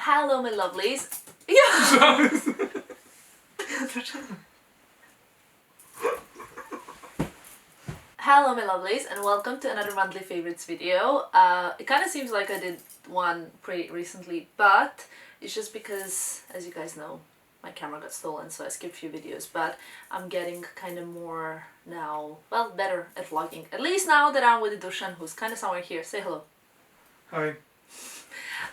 Hello my lovelies. Yeah. Hello my lovelies and welcome to another monthly favorites video. It kind of seems like I did one pretty recently, but it's just because, as you guys know, my camera got stolen, so I skipped a few videos, but I'm getting kind of more now, well, better at vlogging. At least now that I'm with Dusan, who's kind of somewhere here. Say hello. Hi.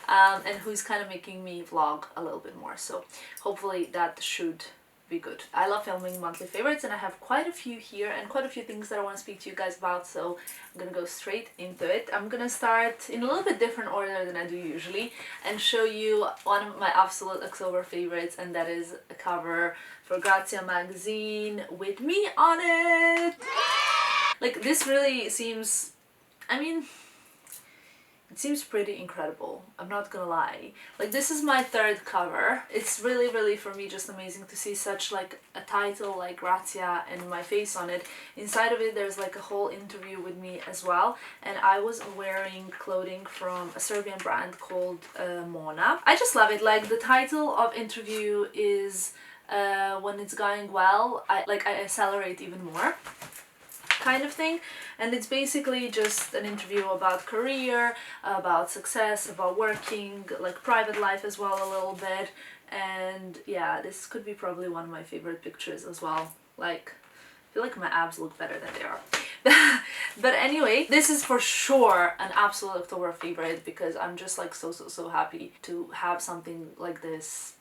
And who's kind of making me vlog a little bit more, so hopefully that should be good. I love filming monthly favorites and I have quite a few here and quite a few things that I want to speak to you guys about, so I'm gonna go straight into it. I'm gonna start in a little bit different order than I do usually and show you one of my absolute October favorites, and that is a cover for Grazia magazine with me on it. Like, this really seems, I mean, it seems pretty incredible, I'm not gonna lie. Like, this is my third cover. It's really for me just amazing to see such like a title like Grazia and my face on it. Inside of it there's like a whole interview with me as well, and I was wearing clothing from a Serbian brand called Mona. I just love it. Like, the title of interview is when it's going well, I accelerate even more kind of thing, and it's basically just an interview about career, about success, about working, like private life as well a little bit. And yeah, this could be probably one of my favorite pictures as well. Like, I feel like my abs look better than they are. But anyway, this is for sure an absolute October favorite because I'm just like so happy to have something like this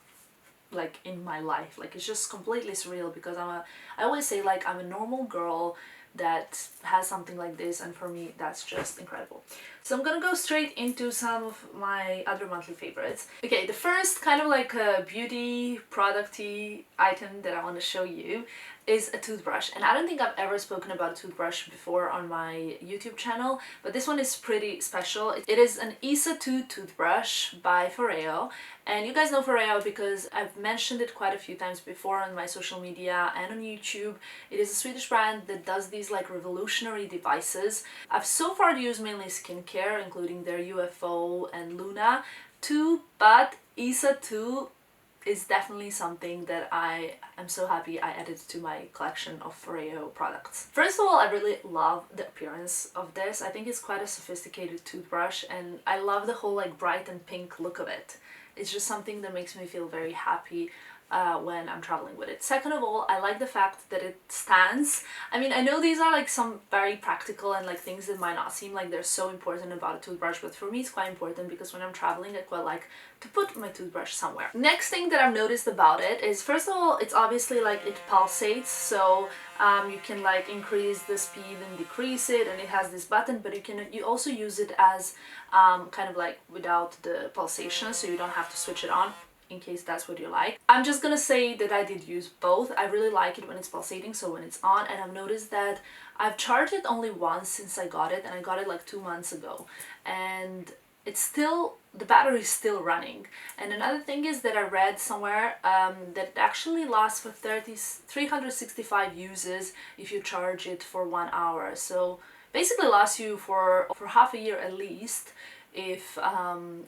like in my life. Like, it's just completely surreal because I always say like I'm a normal girl that has something like this, and for me that's just incredible. So I'm gonna go straight into some of my other monthly favorites. Okay, the first kind of like a beauty producty item that I want to show you is a toothbrush, and I don't think I've ever spoken about a toothbrush before on my YouTube channel, but this one is pretty special. It is an Isa 2 toothbrush by Foreo, and you guys know Foreo because I've mentioned it quite a few times before on my social media and on YouTube. It is a Swedish brand that does these like revolutionary devices. I've so far used mainly skincare, including their UFO and Luna 2, but Isa 2 is definitely something that I am so happy I added to my collection of Foreo products. First of all, I really love the appearance of this. I think it's quite a sophisticated toothbrush, and I love the whole like bright and pink look of it. It's just something that makes me feel very happy when I'm traveling with it. Second of all, I like the fact that it stands. I mean, I know these are like some very practical and like things that might not seem like they're so important about a toothbrush, but for me it's quite important because when I'm traveling I quite like to put my toothbrush somewhere. Next thing that I've noticed about it is, first of all, it's obviously like it pulsates, so you can like increase the speed and decrease it, and it has this button, but you also use it as kind of like without the pulsation, so you don't have to switch it on, in case that's what you like. I'm just gonna say that I did use both. I really like it when it's pulsating, so when it's on, and I've noticed that I've charged it only once since I got it, and I got it like 2 months ago, and it's still, the battery is still running. And another thing is that I read somewhere that it actually lasts for 365 uses if you charge it for 1 hour, so basically lasts you for half a year at least if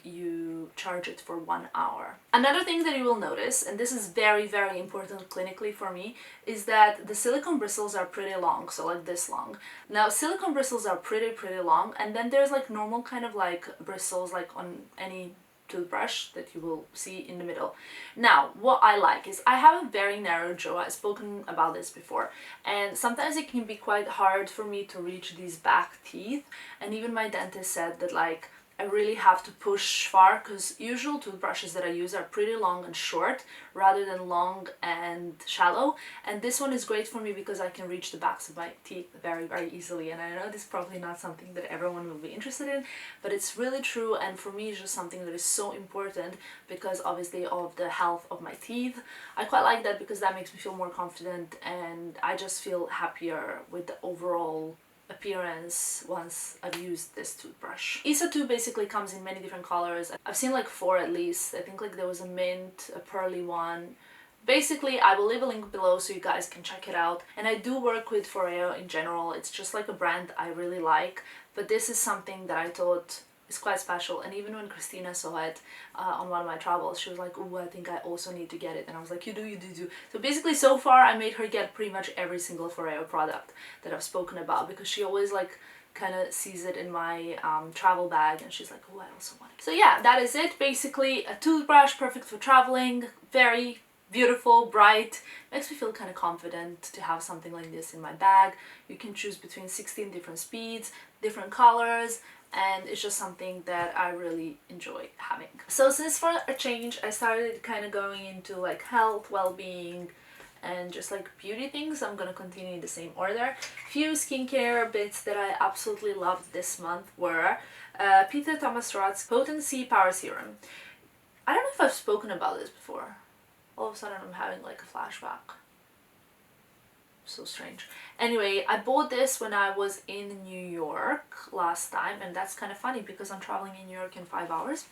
you charge it for 1 hour. Another thing that you will notice, and this is very important clinically for me, is that the silicone bristles are pretty long, so like this long. Now, silicone bristles are pretty long, and then there's like normal kind of like bristles like on any toothbrush that you will see in the middle. Now, what I like is I have a very narrow jaw. I've spoken about this before, and sometimes it can be quite hard for me to reach these back teeth, and even my dentist said that like I really have to push far, because usual toothbrushes that I use are pretty long and short rather than long and shallow, and this one is great for me because I can reach the backs of my teeth very easily. And I know this is probably not something that everyone will be interested in, but it's really true, and for me it's just something that is so important because obviously of the health of my teeth. I quite like that because that makes me feel more confident, and I just feel happier with the overall appearance once I've used this toothbrush. Isa 2 basically comes in many different colors. I've seen like 4 at least. I think like there was a mint, a pearly one. Basically, I will leave a link below so you guys can check it out. And I do work with Foreo in general. It's just like a brand I really like, but this is something that I thought is quite special. And even when Christina saw it on one of my travels, she was like, oh, I think I also need to get it. And I was like, you do. So basically, so far I made her get pretty much every single Forever product that I've spoken about, because she always like kind of sees it in my travel bag and she's like, oh, I also want it. So yeah, that is it. Basically a toothbrush, perfect for traveling, very beautiful, bright, makes me feel kind of confident to have something like this in my bag. You can choose between 16 different speeds, different colors, and it's just something that I really enjoy having. So since for a change I started kind of going into like health, well-being, and just like beauty things, I'm gonna continue in the same order. Few skincare bits that I absolutely loved this month were Peter Thomas Roth's Potency Power Serum. I don't know if I've spoken about this before. All of a sudden I'm having like a flashback. So strange. Anyway, I bought this when I was in New York last time, and that's kind of funny because I'm traveling in New York in 5 hours.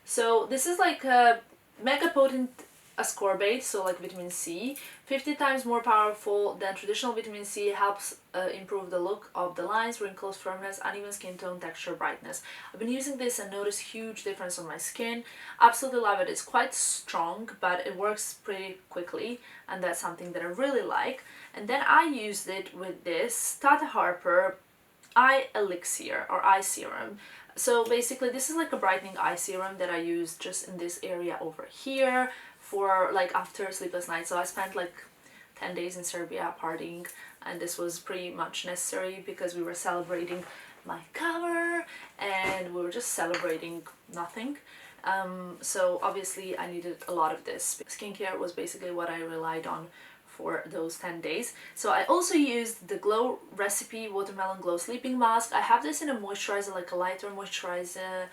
So this is like a mega potent ascorbate, so like vitamin C, 50 times more powerful than traditional vitamin C, helps improve the look of the lines, wrinkles, firmness, uneven skin tone, texture, brightness. I've been using this and noticed huge difference on my skin. Absolutely love it. It's quite strong, but it works pretty quickly, and that's something that I really like. And then I used it with this Tata Harper Eye Elixir or Eye Serum. So basically this is like a brightening eye serum that I use just in this area over here for like after a sleepless night. So I spent like 10 days in Serbia partying, and this was pretty much necessary because we were celebrating my cover and we were just celebrating nothing. So obviously I needed a lot of this. Skincare was basically what I relied on for those 10 days. So I also used the Glow Recipe Watermelon Glow Sleeping Mask. I have this in a moisturizer, like a lighter moisturizer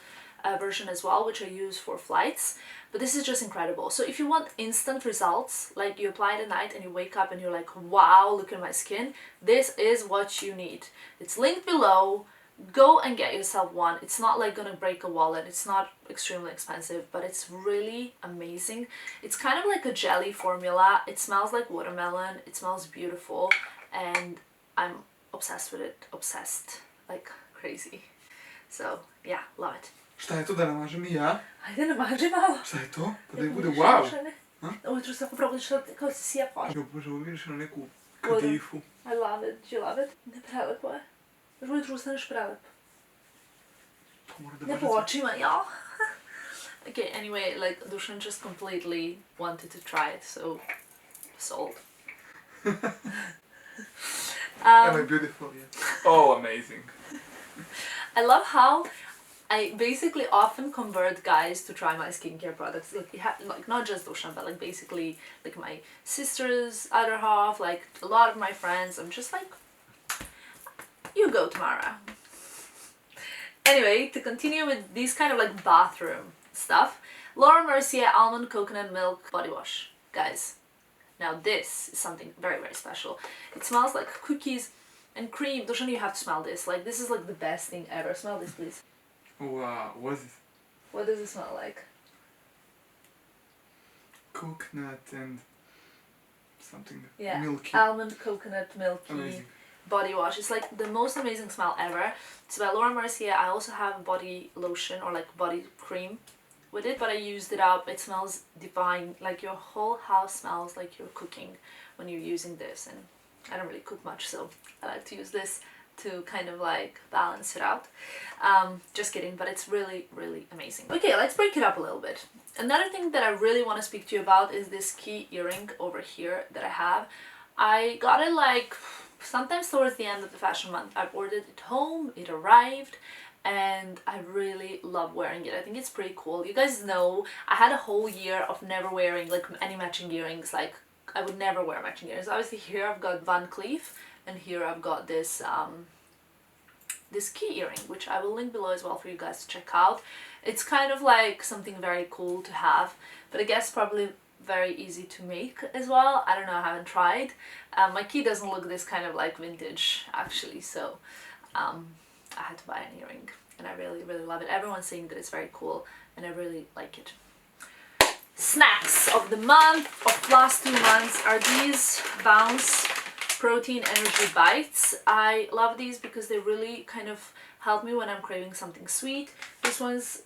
version as well, which I use for flights, but this is just incredible. So if you want instant results, like you apply it at night and you wake up and you're like, wow, look at my skin, this is what you need. It's linked below. Go and get yourself one. It's not like gonna break a wallet. It's not extremely expensive, but it's really amazing. It's kind of like a jelly formula. It smells like watermelon. It smells beautiful, and I'm obsessed with it. Obsessed like crazy. So yeah, love it. Šta je to da namažem i ja? Ajde, namaži malo. Šta je to? Pa da je bude wow! Ujutro sam probala što kao se sija koža. Jo, bože, ovo vidiš na neku kadifu. I love it. Do you love it? Ne, prelepo je. Još ujutro ustaneš prelepo. Ne po očima, ja. Okay, anyway, like Dusan just completely wanted to try it, so sold. Am I beautiful? Yeah. Oh, amazing. I love how I basically often convert guys to try my skincare products. Like not just Dusan, but like basically like my sister's other half, like a lot of my friends. I'm just like, you go, Tamara. Anyway, to continue with these kind of like bathroom stuff, Laura Mercier Almond Coconut Milk Body Wash. Guys, now this is something very, very special. It smells like cookies and cream. Dusan, you have to smell this. Like, this is like the best thing ever. Smell this, please. Wow, what is it? What does it smell like? Coconut and something milky. milky. Almond coconut milky Amazing. body wash. It's like the most amazing smell ever. It's by Laura Mercier. I also have a body lotion or like body cream with it, but I used it up. It smells divine. Like your whole house smells like you're cooking when you're using this, and I don't really cook much, so I like to use this to kind of like balance it out. Just kidding, but it's really, really amazing. Okay, let's break it up a little bit. Another thing that I really want to speak to you about is this key earring over here that I have. I got it like sometimes towards the end of the fashion month. I've ordered it home, it arrived, and I really love wearing it. I think it's pretty cool. You guys know I had a whole year of never wearing like any matching earrings. Like I would never wear matching earrings. Obviously here I've got Van Cleef, and here I've got this this key earring, which I will link below as well for you guys to check out. It's kind of like something very cool to have, but I guess probably very easy to make as well. I don't know, I haven't tried. My key doesn't look this kind of like vintage actually, so I had to buy an earring, and I really, really love it. Everyone's saying that it's very cool, and I really like it. Snacks of the month, of last 2 months, are these Bounce Protein Energy Bites. I love these because they really kind of help me when I'm craving something sweet. This one's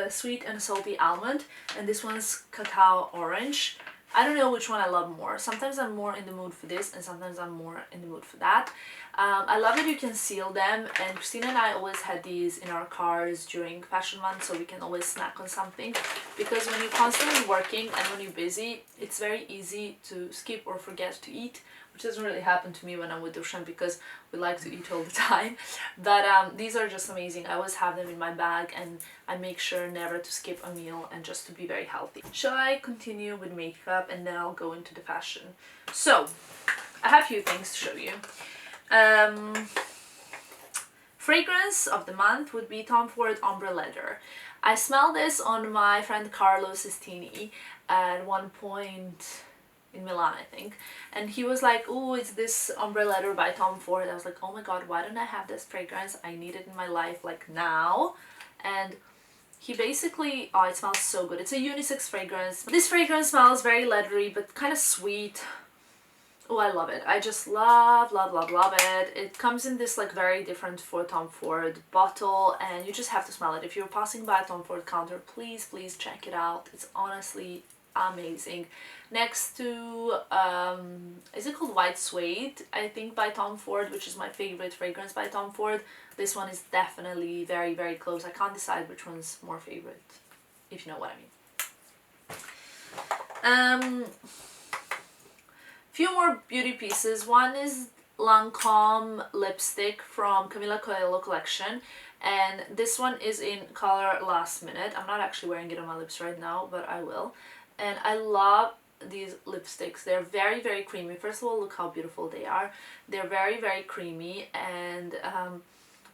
sweet and salty almond, and this one's cacao orange. I don't know which one I love more. Sometimes I'm more in the mood for this, and sometimes I'm more in the mood for that. I love that you can seal them, and Christina and I always had these in our cars during fashion month, so we can always snack on something, because when you're constantly working and when you're busy, it's very easy to skip or forget to eat, which doesn't really happen to me when I'm with Dusan because we like to eat all the time. But these are just amazing. I always have them in my bag, and I make sure never to skip a meal and just to be very healthy. Shall I continue with makeup and then I'll go into the fashion? So, I have a few things to show you. Fragrance of the month would be Tom Ford Ombre Leather. I smelled this on my friend Carlo Sistini at one point in Milan, I think, and he was like, oh, it's this Ombre Leather by Tom Ford. I was like, oh my god, why don't I have this fragrance? I need it in my life like now. And he basically, oh, it smells so good. It's a unisex fragrance. This fragrance smells very leathery but kind of sweet. Oh, I love it. I just love it. It comes in this like very different for Tom Ford bottle, and you just have to smell it. If you're passing by a Tom Ford counter, please check it out. It's honestly amazing. Next to is it called White Suede, I think, by Tom Ford, which is my favorite fragrance by Tom Ford. This one is definitely very close. I can't decide which one's more favorite, if you know what I mean. Few more beauty pieces. One is Lancome lipstick from Camila Coelho collection, and this one is in color Last Minute. I'm not actually wearing it on my lips right now, but I will. And I love these lipsticks. They're very creamy. First of all, look how beautiful they are. They're very creamy, and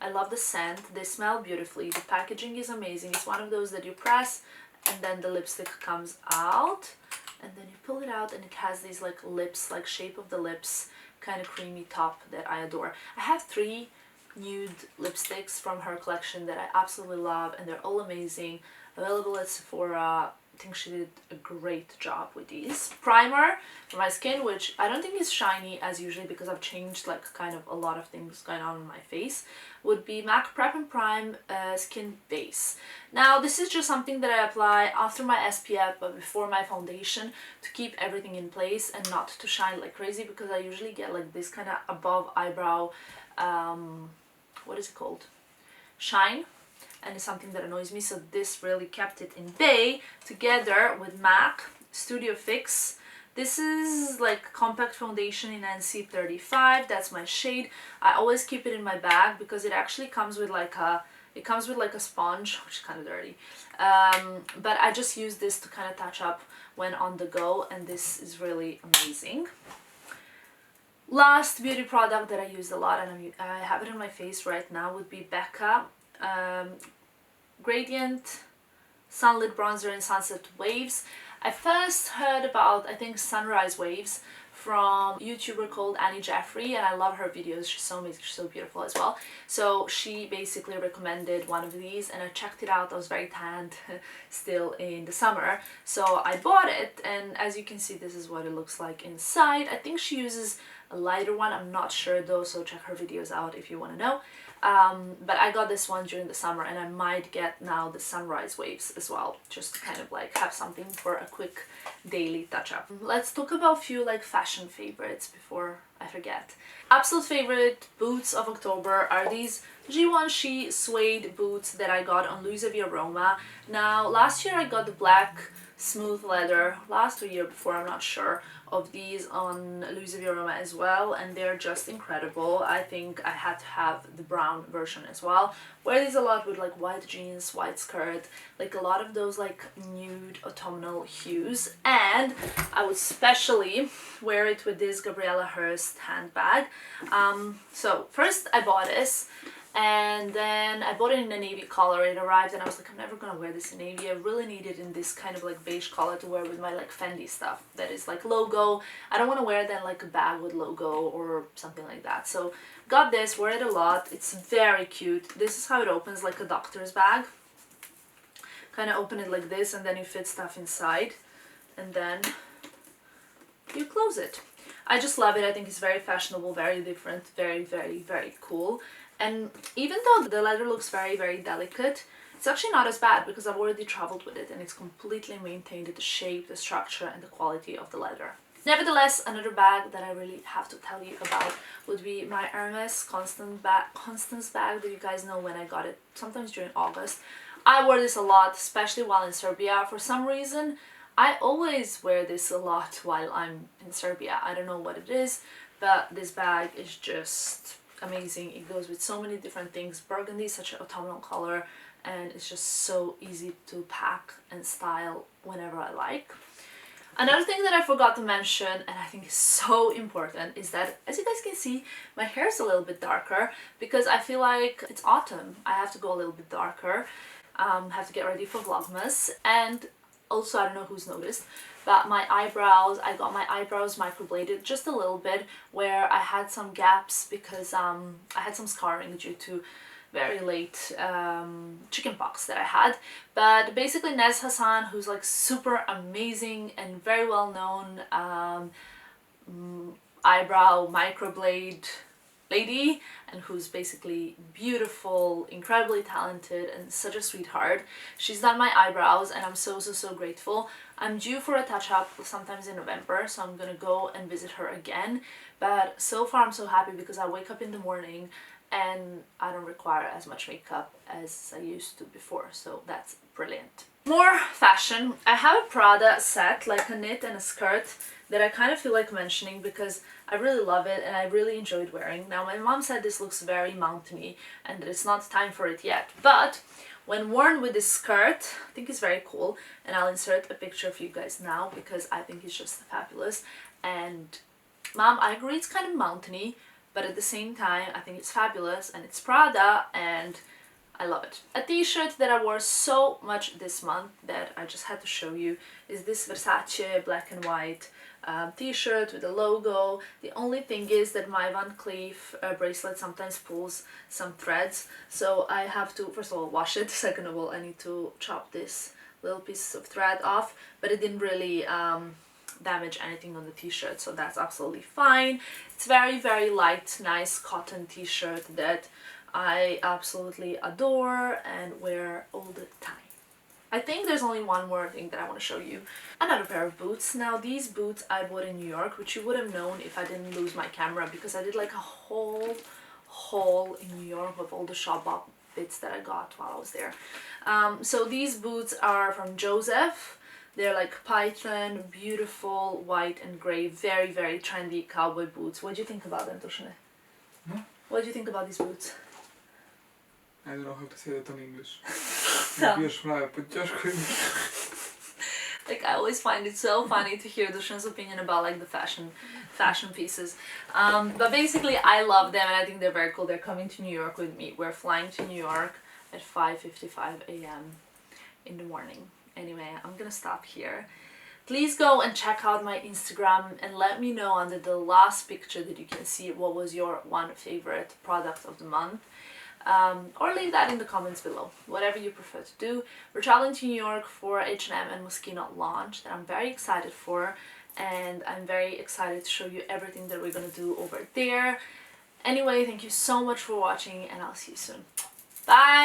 I love the scent. They smell beautifully. The packaging is amazing. It's one of those that you press and then the lipstick comes out, and then you pull it out and it has these like lips, like shape of the lips, kind of creamy top that I adore. I have 3 nude lipsticks from her collection that I absolutely love, and they're all amazing. Available at Sephora. I think she did a great job with these. Primer for my skin, which I don't think is shiny as usually because I've changed like kind of a lot of things going on in my face, would be MAC Prep and Prime Skin Base. Now this is just something that I apply after my SPF but before my foundation to keep everything in place and not to shine like crazy, because I usually get like this kind of above eyebrow, what is it called? Shine. And it's something that annoys me, so this really kept it in bay together with MAC Studio Fix. This is like compact foundation in NC35. That's my shade. I always keep it in my bag because it actually comes with like a sponge, which is kind of dirty. But I just use this to kind of touch up when on the go, and this is really amazing. Last beauty product that I use a lot, and I have it on my face right now, would be Becca Gradient Sunlit Bronzer in Sunset Waves. I first heard about, I think, Sunrise Waves from a YouTuber called Annie Jeffrey, and I love her videos. She's so amazing, she's so beautiful as well. So she basically recommended one of these, and I checked it out. I was very tanned still in the summer, so I bought it, and as you can see, this is what it looks like inside. I think she uses a lighter one, I'm not sure though, so check her videos out if you want to know. But I got this one during the summer, and I might get now the Sunrise Waves as well, just to kind of like have something for a quick daily touch-up. Let's talk about a few like fashion favorites before I forget. Absolute favorite boots of October are these Givenchy suede boots that I got on Louisa Via Roma. Now last year I got the black smooth leather, last year before, I'm not sure, of these on Louisa Via Roma as well, and they're just incredible. I think I had to have the brown version as well. Wear these a lot with like white jeans, white skirt, like a lot of those like nude autumnal hues, and I would especially wear it with this Gabriella Hearst handbag. So first I bought this, and then I bought it in a navy color. It arrived and I was like, I'm never gonna wear this in navy. I really need it in this kind of like beige color to wear with my like Fendi stuff that is like logo. I don't want to wear then like a bag with logo or something like that. So got this, wear it a lot. It's very cute. This is how it opens, like a doctor's bag. Kind of open it like this, and then you fit stuff inside, and then you close it. I just love it. I think it's very fashionable, very different, very cool. And even though the leather looks very, very delicate, it's actually not as bad because I've already traveled with it and it's completely maintained the shape, the structure, and the quality of the leather. Nevertheless, another bag that I really have to tell you about would be my Hermes Constance bag that you guys know when I got it, sometimes during August. I wore this a lot, especially while in Serbia. For some reason, I always wear this a lot while I'm in Serbia. I don't know what it is, but this bag is just amazing. It goes with so many different things. Burgundy is such an autumnal color, and it's just so easy to pack and style whenever I like. Another thing that I forgot to mention, and I think is so important, is that as you guys can see, my hair is a little bit darker because I feel like it's autumn. I have to go a little bit darker, have to get ready for Vlogmas. And also, I don't know who's noticed, but my eyebrows, I got my eyebrows microbladed just a little bit where I had some gaps because I had some scarring due to very late chickenpox that I had. But basically Nez Hasan, who's like super amazing and very well known eyebrow microblade lady, and who's basically beautiful, incredibly talented, and such a sweetheart. She's done my eyebrows and I'm so grateful. I'm due for a touch-up sometimes in November, so I'm gonna go and visit her again. But so far I'm so happy because I wake up in the morning and I don't require as much makeup as I used to before, so that's brilliant. More fashion. I have a Prada set, like a knit and a skirt, that I kind of feel like mentioning because I really love it and I really enjoyed wearing. Now my mom said this looks very mountainy and that it's not time for it yet, but when worn with this skirt, I think it's very cool, and I'll insert a picture for you guys now because I think it's just fabulous. And Mom, I agree it's kind of mountainy, but at the same time I think it's fabulous and it's Prada and I love it. A t-shirt that I wore so much this month that I just had to show you is this Versace black and white t-shirt with a logo. The only thing is that my Van Cleef bracelet sometimes pulls some threads, so I have to first of all wash it, second of all I need to chop this little piece of thread off, but it didn't really damage anything on the t-shirt, so that's absolutely fine. It's very light, nice cotton t-shirt that I absolutely adore and wear all the time. I think there's only one more thing that I want to show you. Another pair of boots. Now these boots I bought in New York, which you would have known if I didn't lose my camera because I did like a whole haul in New York of all the shop bits that I got while I was there. So these boots are from Joseph. They're like python, beautiful, white and grey, very trendy cowboy boots. What do you think about them, Dusan? What do you think about these boots? I don't know how to say that in English. Like, I always find it so funny to hear Dusan's opinion about like the fashion pieces. But basically I love them and I think they're very cool. They're coming to New York with me. We're flying to New York at 5:55 a.m. in the morning. Anyway, I'm gonna stop here. Please go and check out my Instagram and let me know under the last picture that you can see what was your one favorite product of the month. Or leave that in the comments below, whatever you prefer to do. We're traveling to New York for H&M and Moschino launch that I'm very excited for, and I'm very excited to show you everything that we're gonna do over there. Anyway, thank you so much for watching and I'll see you soon. Bye!